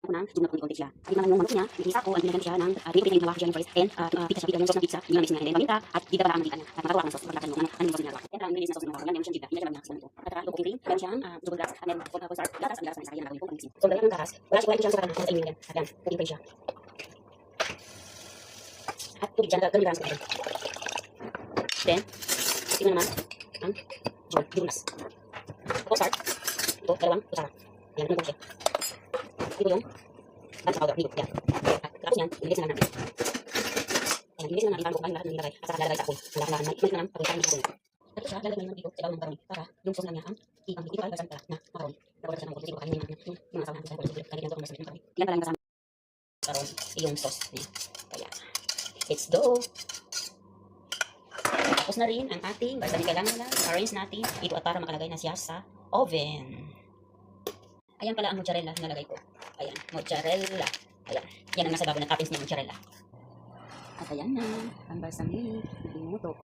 ko nang zoom na konti siya. At naman yung manok niya, isa ko, ang ginagano siya ng green paste na hinawa siya ng fries, and pizza siya, yung sauce ng pizza, yung mix niya, and paminta, at di ka parang makita niya. At makagawa ng sauce, pagkakasya mo, ano yung sauce na ginagawa. And ang minis na sauce na makagawa, meron siyang bigla, hindi siya lang niya, at saka yung cooking cream, meron siyang double glass, and then full start, gatas, at gatas na isa, yan ang gagawin ko, mixing. So, lagyan ng gatas, wala ko siyang sa ingredient, at yan, cooking cream siya. At tubig dyan, ganun lang sa tubig. Then, tingnan naman, ang birunas. Full start, ito, dalawang kutsara. Yan, ganun po siya. Ito yung bansa powder, nigo, yan. At tapos yan, ilagay na natin. Ayan, ilagay na natin para bukain lahat ng nilagay. At saka lalagay sa apoy. Lahat-lahat na, ikot na lang, para hindi siya kunin. At siya, lalagay na dito sa ibabaw ng macaroni. Para yung sauce na niya, ang ito ay balsam pala na macaroni. Napagod siya ng macaroni. Kasi baka yung mga asawa natin sa macaroni. Lagay na ito ng balsam ng macaroni. Yan pala yung kasama macaroni, yung sauce niya. Kaya, let's go! Tapos na rin ang ating balsamic galangalan. Arrange natin ito at para makalagay na siya sa oven. Ayan pala ang mozzarella na nalagay ko. Ayan, mozzarella. Ayan, yan ang nasa bago na toppings niya, mozzarella. At ayan na, ang balsamic na inuto.